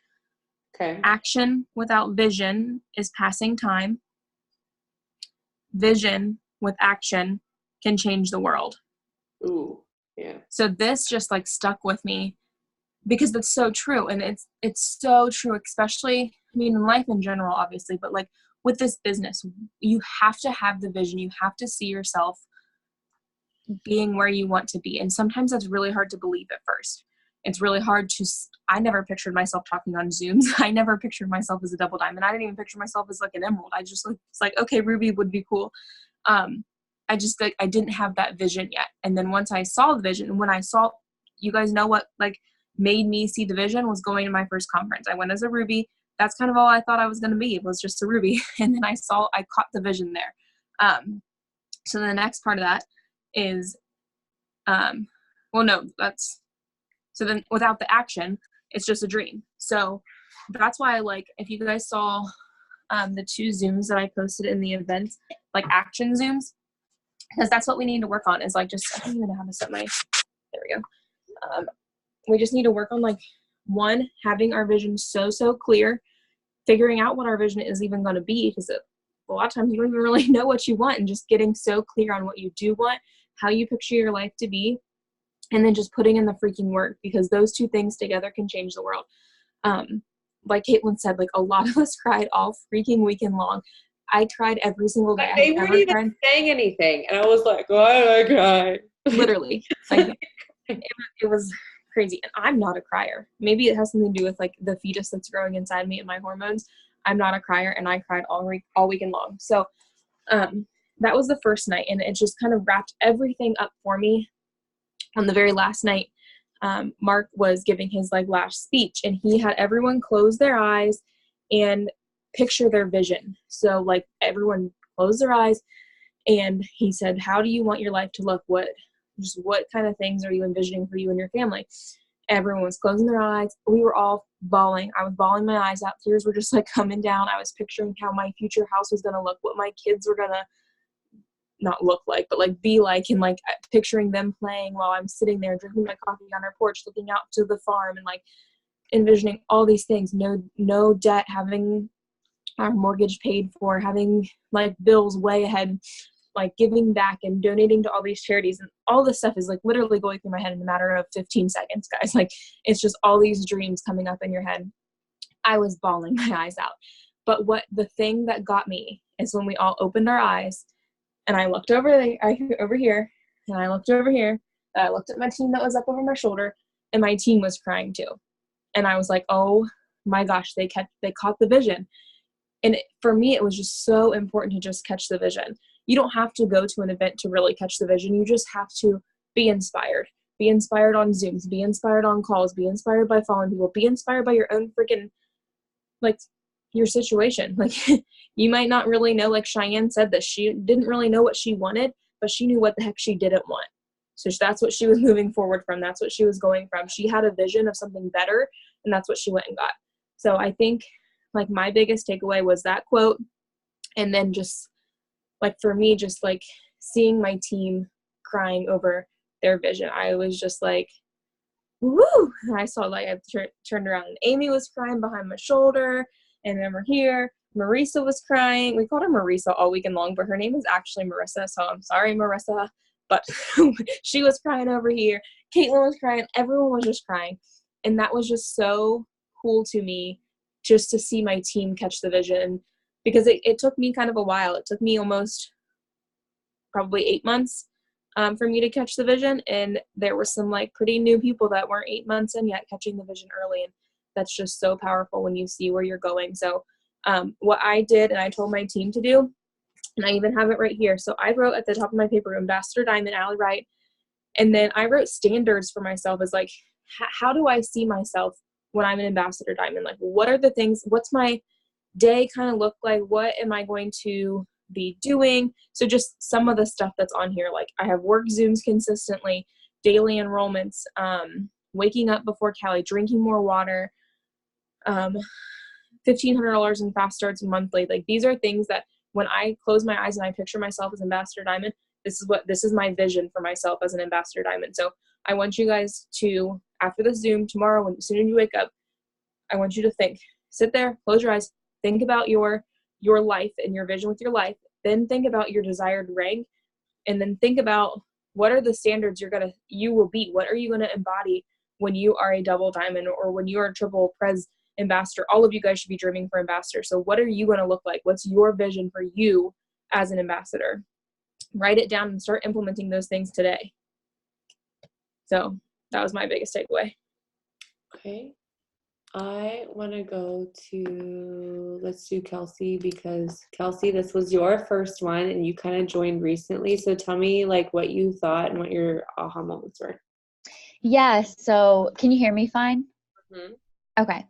S1: Okay.
S2: Action without vision is passing time. Vision with action can change the world.
S1: Ooh, yeah.
S2: So this just like stuck with me because that's so true. And it's so true, especially, I mean, in life in general, obviously, but like with this business, you have to have the vision. You have to see yourself being where you want to be. And sometimes that's really hard to believe at first. It's really hard I never pictured myself talking on Zooms. I never pictured myself as a double diamond. I didn't even picture myself as like an emerald. I just was like, okay, ruby would be cool. I just like, I didn't have that vision yet. And then once I saw the vision, and when I saw, you guys know what like made me see the vision was going to my first conference. I went as a ruby. That's kind of all I thought I was going to be. It was just a ruby. And then I caught the vision there. So the next part of that is, so then without the action, it's just a dream. So that's why I like, if you guys saw the 2 Zooms that I posted in the event, like action Zooms, because that's what we need to work on is like just, I don't even know how to set there we go. We just need to work on like, 1, having our vision so clear, figuring out what our vision is even going to be, because a lot of times you don't even really know what you want, and just getting so clear on what you do want, how you picture your life to be, and then just putting in the freaking work, because those 2 things together can change the world. Like Caitlin said, like a lot of us cried all freaking weekend long. I cried every single day.
S1: They weren't even saying anything, and I was like, why did I cry?
S2: Literally, like it was crazy. And I'm not a crier. Maybe it has something to do with like the fetus that's growing inside me and my hormones. I'm not a crier, and I cried all weekend long. So that was the first night, and it just kind of wrapped everything up for me. On the very last night, Mark was giving his like last speech, and he had everyone close their eyes and picture their vision. So like everyone closed their eyes, and he said, how do you want your life to look? What kind of things are you envisioning for you and your family? Everyone was closing their eyes. We were all bawling. I was bawling my eyes out. Tears were just like coming down. I was picturing how my future house was going to look, what my kids were going to not look like, but like be like, and like picturing them playing while I'm sitting there drinking my coffee on our porch, looking out to the farm, and like envisioning all these things, no debt, having our mortgage paid for, having like bills way ahead, like giving back and donating to all these charities, and all this stuff is like literally going through my head in a matter of 15 seconds, guys. Like it's just all these dreams coming up in your head. I was bawling my eyes out. But what the thing that got me is when we all opened our eyes and I looked over here and I looked over here, and I looked at my team that was up over my shoulder, and my team was crying too. And I was like, oh my gosh, they caught the vision. And for me, it was just so important to just catch the vision. You don't have to go to an event to really catch the vision. You just have to be inspired. Be inspired on Zooms. Be inspired on calls. Be inspired by following people. Be inspired by your own freaking, like, your situation. Like, you might not really know, like Cheyenne said, that she didn't really know what she wanted, but she knew what the heck she didn't want. So that's what she was moving forward from. That's what she was going from. She had a vision of something better, and that's what she went and got. So I think, like, my biggest takeaway was that quote. And then just, like, for me, just, like, seeing my team crying over their vision. I was just like, woo! And I saw, like, I turned around, and Amy was crying behind my shoulder. And over here, Marisa was crying. We called her Marisa all weekend long, but her name is actually Marissa. So I'm sorry, Marissa. But she was crying over here. Caitlin was crying. Everyone was just crying. And that was just so cool to me, just to see my team catch the vision. Because it took me kind of a while. It took me almost probably 8 months for me to catch the vision. And there were some like pretty new people that weren't 8 months in yet catching the vision early. And that's just so powerful when you see where you're going. So what I did, and I told my team to do, and I even have it right here. So I wrote at the top of my paper, Ambassador Diamond, Allie Wright. And then I wrote standards for myself as like, how do I see myself when I'm an Ambassador Diamond? Like, what are the things, what's my day kind of look like? What am I going to be doing? So just some of the stuff that's on here, like I have work Zooms consistently, daily enrollments, waking up before Cali, drinking more water, $1,500 in fast starts monthly. Like, these are things that when I close my eyes and I picture myself as Ambassador Diamond, this is my vision for myself as an Ambassador Diamond. So I want you guys to, after this Zoom tomorrow, as soon as you wake up, I want you to think, sit there, close your eyes, think about your life and your vision with your life, then think about your desired rank, and then think about what are the standards you will be. What are you going to embody when you are a double diamond or when you are a triple prez ambassador? All of you guys should be dreaming for ambassador. So what are you going to look like? What's your vision for you as an ambassador? Write it down and start implementing those things today. So that was my biggest takeaway.
S1: Okay. I want to go to, let's do Kelsey, because Kelsey, this was your first one and you kind of joined recently. So tell me like what you thought and what your aha moments were.
S3: Yeah. So can you hear me fine?
S1: Mm-hmm.
S3: Okay.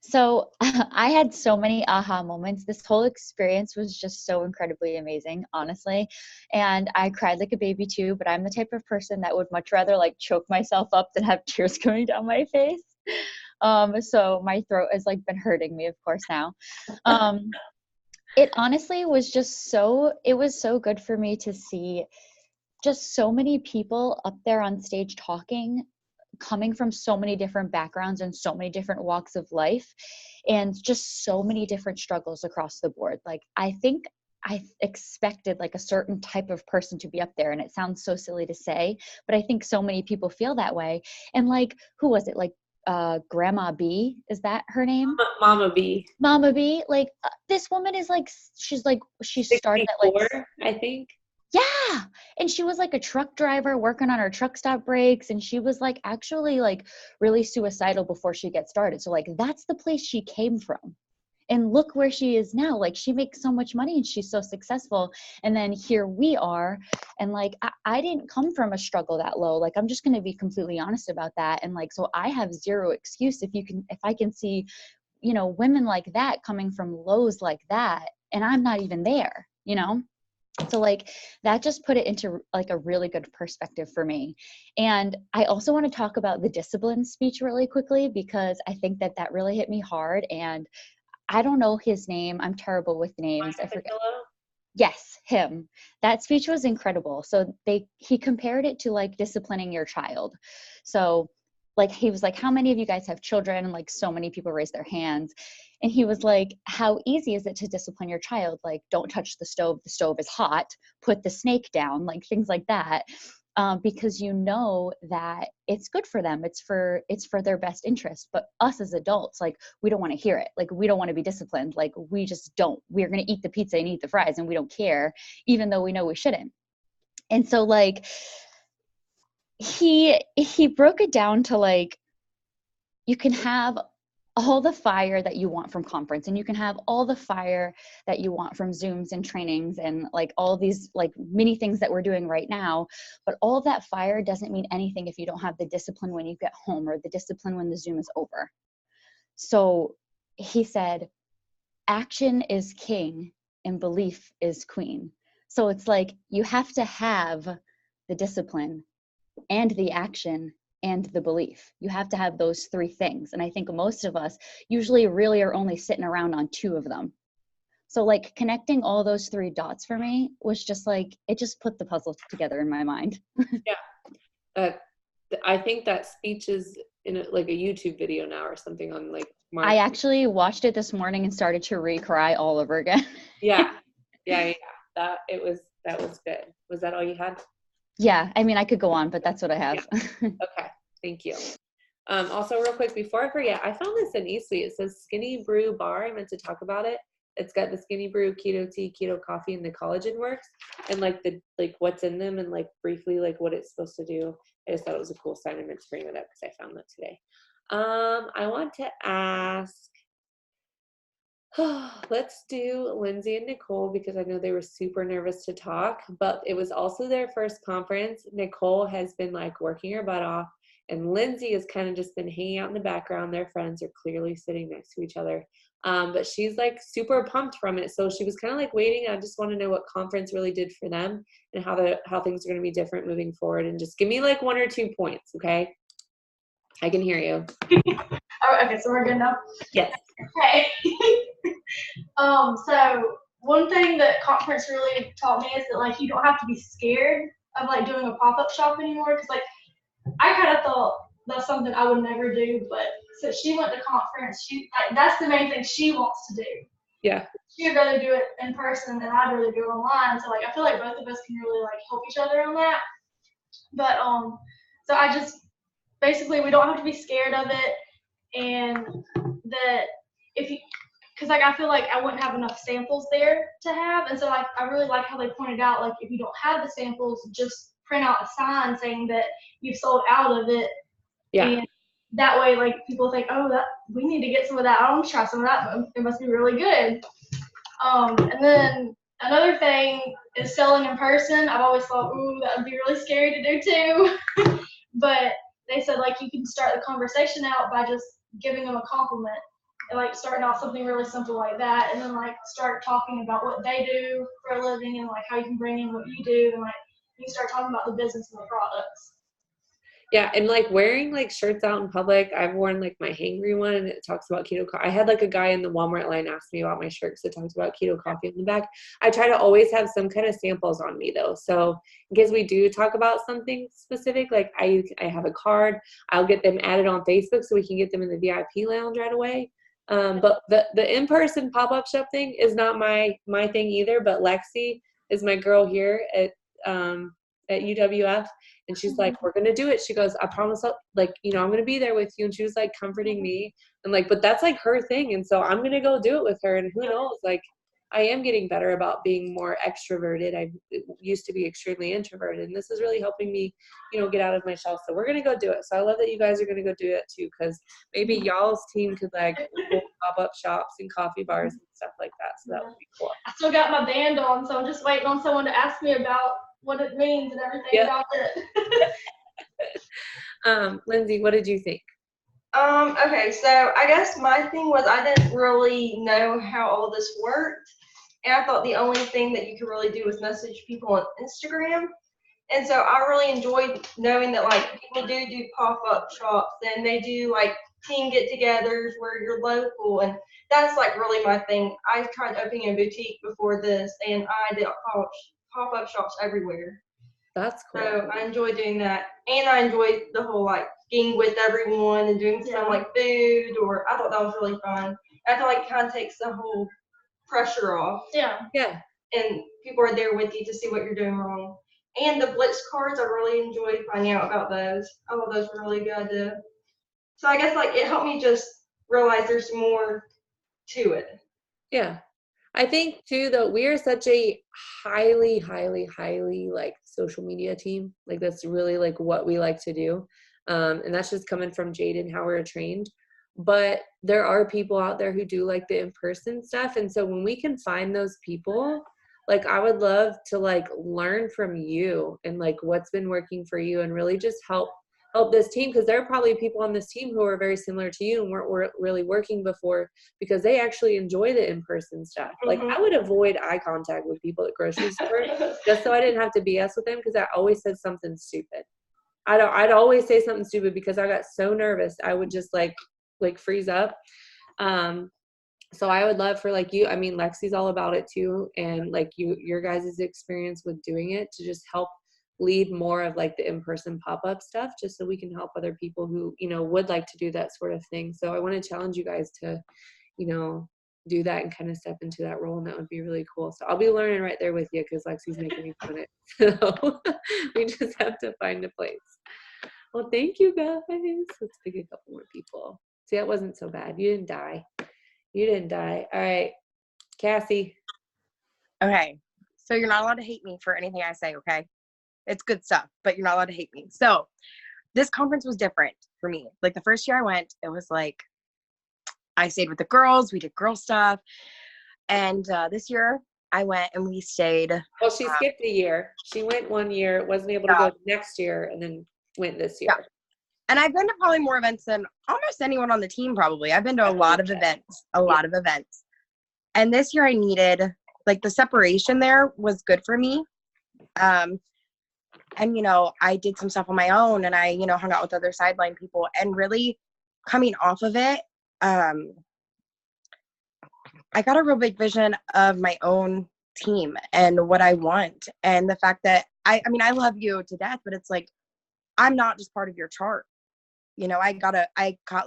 S3: So I had so many aha moments. This whole experience was just so incredibly amazing, honestly. And I cried like a baby too, but I'm the type of person that would much rather like choke myself up than have tears coming down my face. So my throat has like been hurting me, of course, now. It honestly was just it was so good for me to see just so many people up there on stage talking, coming from so many different backgrounds and so many different walks of life, and just so many different struggles across the board. Like, I think I expected like a certain type of person to be up there, and it sounds so silly to say, but I think so many people feel that way. And like, who was it? Like, Grandma B, is that her name?
S1: Mama B.
S3: Mama B. Like, this woman is like, she started at like,
S1: I think.
S3: Yeah. And she was like a truck driver working on her truck stop brakes. And she was like actually like really suicidal before she gets started. So like, that's the place she came from. And look where she is now. Like, she makes so much money and she's so successful. And then here we are. And like, I didn't come from a struggle that low. Like, I'm just going to be completely honest about that. And like, so I have zero excuse if I can see, you know, women like that coming from lows like that. And I'm not even there, you know? So like, that just put it into like a really good perspective for me. And I also want to talk about the discipline speech really quickly, because I think that really hit me hard. And I don't know his name. I'm terrible with names. I forget. Yes, him. That speech was incredible. So he compared it to like disciplining your child. So like he was like, how many of you guys have children? And like so many people raised their hands. And he was like, how easy is it to discipline your child? Like, don't touch the stove is hot, put the snake down, like things like that. Because you know that it's good for them. It's for their best interest. But us as adults, like, we don't want to hear it. Like, we don't want to be disciplined. Like, we just don't. We're going to eat the pizza and eat the fries and we don't care, even though we know we shouldn't. And so like he broke it down to like, you can have all the fire that you want from conference, and you can have all the fire that you want from Zooms and trainings and like all these like many things that we're doing right now. But all that fire doesn't mean anything if you don't have the discipline when you get home, or the discipline when the Zoom is over. So he said, action is king and belief is queen. So it's like, you have to have the discipline and the action and the belief. You have to have those three things. And I think most of us usually really are only sitting around on two of them. So like connecting all those three dots for me was just like, it just put the puzzle together in my mind.
S1: Yeah. I think that speech is in like a YouTube video now or something on like
S3: I actually watched it this morning and started to re-cry all over again.
S1: Yeah. That was good. Was that all you had?
S3: Yeah, I mean, I could go on, but that's what I have.
S1: Yeah. Okay, thank you. Also, real quick, before I forget, I found this in esuite. It says SkinnyBrew Bar. I meant to talk about it. It's got the SkinnyBrew KetoTea, keto coffee, and the collagen works, and like what's in them, and like briefly like what it's supposed to do. I just thought it was a cool sign. I meant to bring that up because I found that today. I want to ask. Let's do Lindsay and Nicole, because I know they were super nervous to talk, but it was also their first conference. Nicole has been like working her butt off, and Lindsay has kind of just been hanging out in the background. Their friends are clearly sitting next to each other. But she's like super pumped from it. So she was kind of like waiting. I just want to know what conference really did for them and how things are going to be different moving forward. And just give me like 1 or 2 points. Okay. I can hear you.
S4: Oh, okay. So we're good now?
S1: Yes.
S4: Okay. So one thing that conference really taught me is that like you don't have to be scared of like doing a pop-up shop anymore, because like I kind of thought that's something I would never do, but since she went to conference, she like that's the main thing she wants to do.
S1: Yeah.
S4: She'd rather do it in person than I'd rather do it online. So like I feel like both of us can really like help each other on that. But so I just basically, we don't have to be scared of it, and that if you, because like I feel like I wouldn't have enough samples there to have, and so like I really like how they pointed out, like if you don't have the samples, just print out a sign saying that you've sold out of it.
S1: Yeah.
S4: And that way, like people think, oh, that we need to get some of that. I want to try some of that. It must be really good. And then another thing is selling in person. I've always thought, ooh, that would be really scary to do too. But they said like you can start the conversation out by just giving them a compliment, and like starting off something really simple like that, and then like start talking about what they do for a living and like how you can bring in what you do, and like you start talking about the business and the products.
S1: Yeah, and like wearing like shirts out in public. I've worn like my hangry one, and it talks about keto coffee. I had like a guy in the Walmart line ask me about my shirt because it talks about keto coffee in the back. I try to always have some kind of samples on me though. So in case we do talk about something specific, like I have a card, I'll get them added on Facebook so we can get them in the VIP lounge right away. But the in-person pop-up shop thing is not my thing either. But Lexi is my girl here at UWF. And she's like, we're going to do it. She goes, I promise, like, I'm going to be there with you. And she was like comforting me. And like, but that's like her thing. And so I'm going to go do it with her. And who knows, like, I am getting better about being more extroverted. I used to be extremely introverted. And this is really helping me, get out of my shell. So we're going to go do it. So I love that you guys are going to go do it too. Because maybe y'all's team could like pop up shops and coffee bars and stuff like that. So that would be cool.
S4: I still got my band on. So I'm just waiting on someone to ask me about what it means and everything about it.
S1: Lindsay, what did you think?
S5: Okay, so I guess my thing was I didn't really know how all this worked, and I thought the only thing that you could really do was message people on Instagram, And so I really enjoyed knowing that like people do pop-up shops and they do like team get-togethers where you're local, and that's like really my thing. I tried opening a boutique before this, and I did pop-up shops everywhere.
S1: That's cool.
S5: So I enjoy doing that, and I enjoy the whole like being with everyone and doing some like food. Or I thought that was really fun. I feel like it kind of takes the whole pressure off.
S4: Yeah.
S1: Yeah.
S5: And people are there with you to see what you're doing wrong. And the Blitz cards, I really enjoyed finding out about those. I thought those were really good. So I guess like it helped me just realize there's more to it.
S1: Yeah. I think too, though, we are such a highly, highly, highly like social media team. Like that's really like what we like to do. And that's just coming from Jade and how we're trained. But there are people out there who do like the in-person stuff. And so when we can find those people, like I would love to like learn from you and like what's been working for you and really just help this team, because there are probably people on this team who are very similar to you and weren't really working before because they actually enjoy the in-person stuff. Like I would avoid eye contact with people at grocery store just so I didn't have to BS with them, because I always said something stupid. I'd always say something stupid because I got so nervous I would just like freeze up. So I would love for like you, I mean Lexi's all about it too, and like your guys' experience with doing it to just help lead more of like the in-person pop-up stuff, just so we can help other people who, you know, would like to do that sort of thing. So I want to challenge you guys to, you know, do that and kind of step into that role, and that would be really cool. So I'll be learning right there with you because Lexi's making me fun it. So we just have to find a place. Well, thank you guys. Let's pick a couple more people. See, that wasn't so bad. You didn't die. All right, Cassie.
S6: Okay, so you're not allowed to hate me for anything I say, okay? It's good stuff, but you're not allowed to hate me. So this conference was different for me. Like the first year I went, it was like I stayed with the girls. We did girl stuff. And this year I went and we stayed.
S1: Well, she skipped a year. She went 1 year, wasn't able to go next year, and then went this year.
S6: Yeah. And I've been to probably more events than almost anyone on the team probably. I've been to a lot of events. And this year I needed, like the separation there was good for me. And, you know, I did some stuff on my own and I, you know, hung out with other sideline people, and really coming off of it, I got a real big vision of my own team and what I want. And the fact that I mean, I love you to death, but it's like, I'm not just part of your chart. You know, I got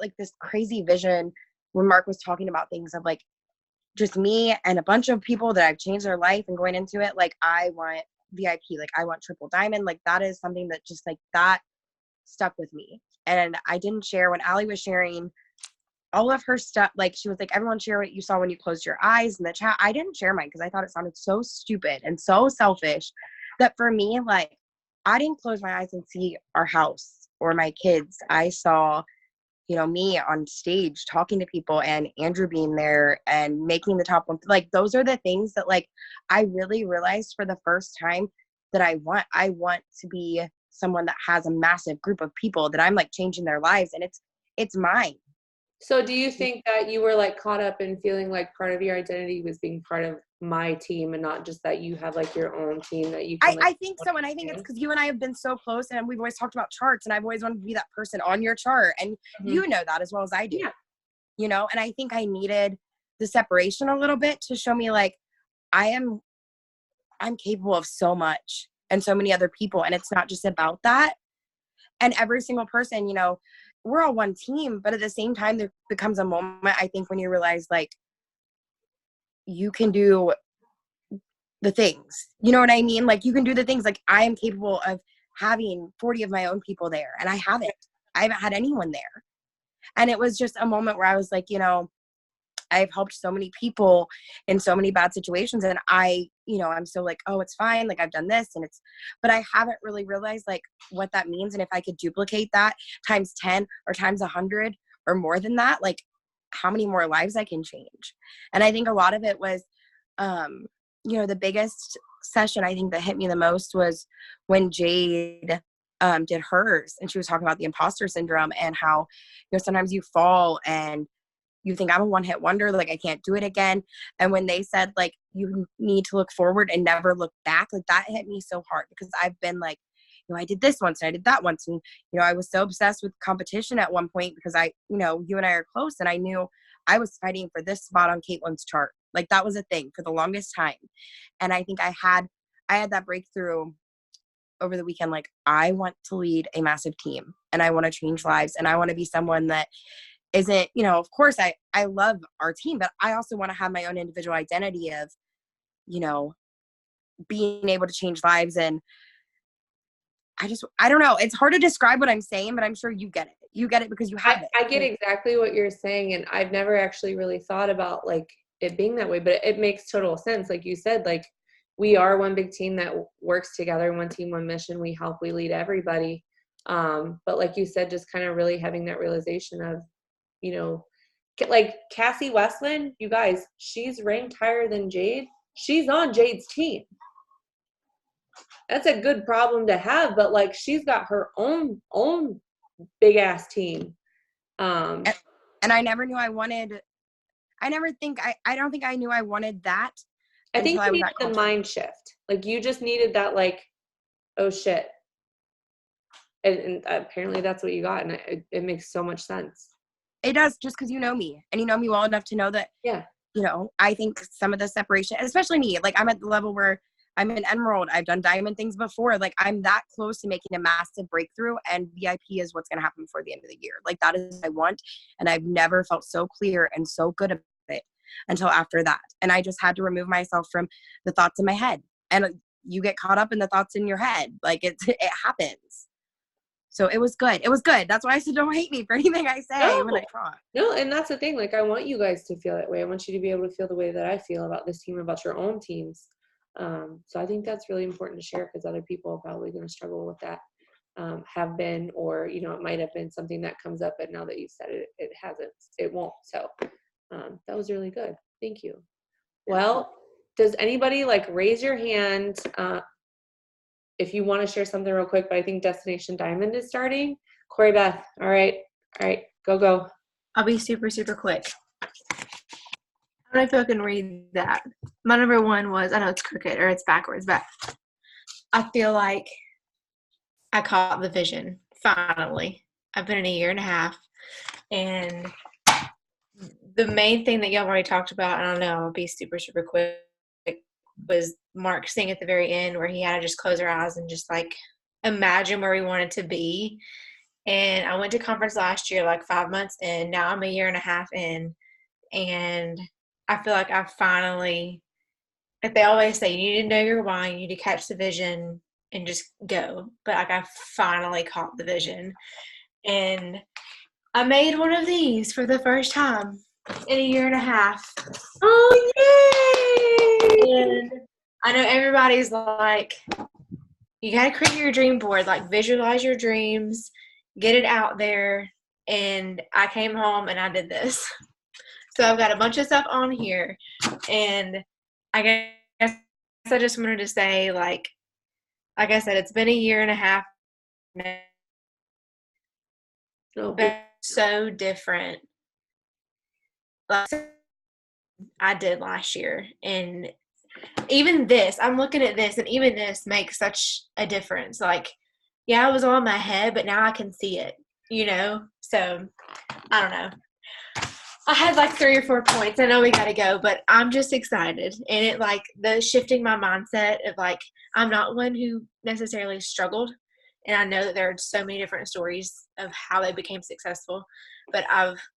S6: like this crazy vision when Mark was talking about things of like just me and a bunch of people that I've changed their life, and going into it, like I want VIP, like I want triple diamond, like that is something that just like that stuck with me. And I didn't share when Allie was sharing all of her stuff, like she was like, everyone share what you saw when you closed your eyes in the chat. I didn't share mine because I thought it sounded so stupid and so selfish that for me, like I didn't close my eyes and see our house or my kids. I saw, you know, me on stage talking to people and Andrew being there and making the top one. Like those are the things that like I really realized for the first time that I want to be someone that has a massive group of people that I'm like changing their lives, and it's mine.
S1: So do you think that you were like caught up in feeling like part of your identity was being part of my team and not just that you have like your own team that you can, like,
S6: I think so. And I think it's because you and I have been so close and we've always talked about charts, and I've always wanted to be that person on your chart. And you know that as well as I do, you know, and I think I needed the separation a little bit to show me like I'm capable of so much and so many other people. And it's not just about that. And every single person, you know, we're all one team, but at the same time, there becomes a moment, I think, when you realize like you can do the things, you know what I mean? Like you can do the things, like I am capable of having 40 of my own people there, and I haven't had anyone there. And it was just a moment where I was like, you know, I've helped so many people in so many bad situations, and I, you know, I'm so like, oh, it's fine. Like I've done this and but I haven't really realized like what that means. And if I could duplicate that times 10 or times 100 or more than that, like how many more lives I can change. And I think a lot of it was, you know, the biggest session I think that hit me the most was when Jade did hers, and she was talking about the imposter syndrome and how, you know, sometimes you fall and you think I'm a one-hit wonder, like I can't do it again. And when they said like you need to look forward and never look back, like that hit me so hard, because I've been like I did this once and I did that once. And, I was so obsessed with competition at one point because you and I are close, and I knew I was fighting for this spot on Caitlin's chart. Like, that was a thing for the longest time. And I think I had that breakthrough over the weekend. Like, I want to lead a massive team, and I want to change lives, and I want to be someone that isn't, of course I love our team, but I also want to have my own individual identity of, being able to change lives. And I don't know. It's hard to describe what I'm saying, but I'm sure you get it. You get it because you have it.
S1: I get exactly what you're saying. And I've never actually really thought about like it being that way, but it makes total sense. Like you said, like we are one big team that works together, one team, one mission. We help, we lead everybody. But like you said, just kind of really having that realization of, like Cassie Westland, you guys, she's ranked higher than Jade. She's on Jade's team. That's a good problem to have, but like she's got her own big ass team.
S6: And I never knew I don't think I knew I wanted that.
S1: I think you needed the mind shift. Like you just needed that, like, oh shit. And apparently that's what you got. And it makes so much sense.
S6: It does, just because you know me, and you know me well enough to know that, I think some of the separation, especially me, like I'm at the level where I'm an emerald. I've done diamond things before. Like I'm that close to making a massive breakthrough, and VIP is what's going to happen before the end of the year. Like that is what I want. And I've never felt so clear and so good about it until after that. And I just had to remove myself from the thoughts in my head. And you get caught up in the thoughts in your head. Like it happens. So it was good. It was good. That's why I said, don't hate me for anything I say when I talk.
S1: No, and that's the thing. Like, I want you guys to feel that way. I want you to be able to feel the way that I feel about this team, about your own teams. So I think that's really important to share because other people are probably going to struggle with that, have been, or, it might have been something that comes up, but now that you've said it, it hasn't, it won't. So that was really good. Thank you. Well, does anybody like raise your hand if you want to share something real quick, but I think Destination Diamond is starting. Corey Beth. All right. Go.
S2: I'll be super, super quick. I don't know if I can read that. My number one was, I know it's crooked or it's backwards, but I feel like I caught the vision, finally. I've been in 1.5 years, and the main thing that y'all already talked about, I don't know, I'll be super, super quick, was Mark's thing at the very end where he had to just close our eyes and just like imagine where we wanted to be. And I went to conference last year, like 5 months in. Now I'm 1.5 years in, and I feel like I finally, like they always say, you need to know your why, you need to catch the vision and just go. But like I finally caught the vision, and I made one of these for the first time in 1.5 years.
S1: Oh, yay!
S2: And I know everybody's like, you got to create your dream board, like visualize your dreams, get it out there. And I came home and I did this. So I've got a bunch of stuff on here. And I guess I just wanted to say, like I said, it's been 1.5 years now. But so different. Like I did last year. And even this, I'm looking at this, and even this makes such a difference. Like, yeah, it was all in my head, but now I can see it, So, I don't know. I had like 3 or 4 points. I know we got to go, but I'm just excited. And it like the shifting my mindset of like, I'm not one who necessarily struggled. And I know that there are so many different stories of how they became successful. But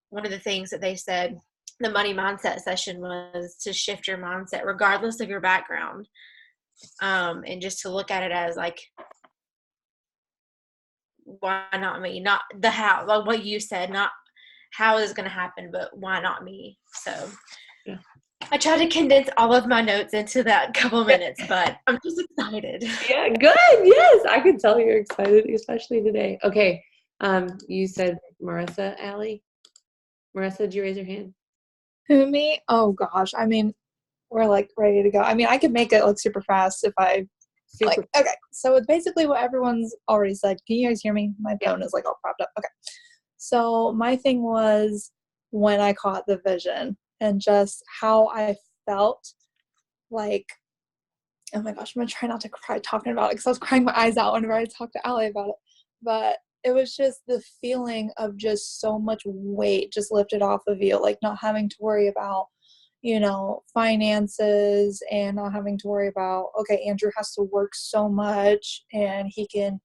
S2: one of the things that they said, the money mindset session, was to shift your mindset regardless of your background. And just to look at it as like, why not me? Not the how, like what you said, not how is going to happen, but why not me? So yeah. I tried to condense all of my notes into that couple minutes, but I'm just excited.
S1: Yeah, good. Yes, I can tell you're excited, especially today. Okay. You said Marissa, Allie. Marissa, did you raise your hand?
S7: Who, me? Oh gosh. I mean, we're like ready to go. I mean, I could make it like super fast if I like. Okay, so it's basically what everyone's already said. Can you guys hear me? My phone is like all propped up. Okay. So my thing was when I caught the vision and just how I felt like oh my gosh, I'm gonna try not to cry talking about it because I was crying my eyes out whenever I talked to Allie about it. But it was just the feeling of just so much weight just lifted off of you, like not having to worry about, you know, finances and not having to worry about, okay, Andrew has to work so much and he can,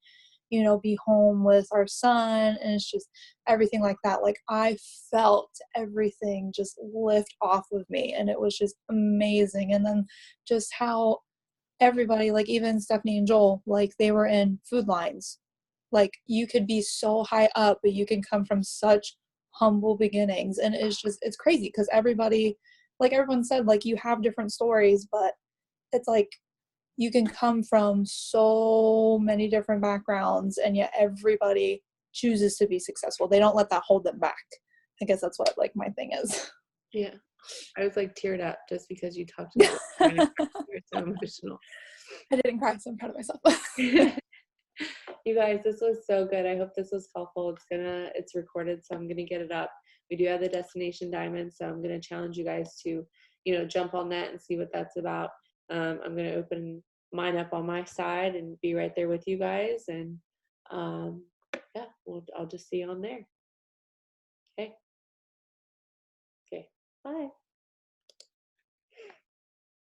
S7: you know, be home with our son, and it's just everything like that. Like I felt everything just lift off of me, and it was just amazing. And then just how everybody, like even Stephanie and Joel, like they were in food lines. Like you could be so high up, but you can come from such humble beginnings, and it's crazy because everybody, like everyone said, like you have different stories, but it's like you can come from so many different backgrounds, and yet everybody chooses to be successful. They don't let that hold them back. I guess that's what like my thing is.
S1: Yeah. I was like teared up just because you talked about it. You're so emotional.
S7: I didn't cry, so I'm proud of myself.
S1: You guys, this was so good. I hope this was helpful. It's recorded, so I'm gonna get it up. We do have the Destination Diamond, so I'm gonna challenge you guys to, you know, jump on that and see what that's about. I'm gonna open mine up on my side and be right there with you guys, and yeah, I'll just see you on there. Okay. Bye.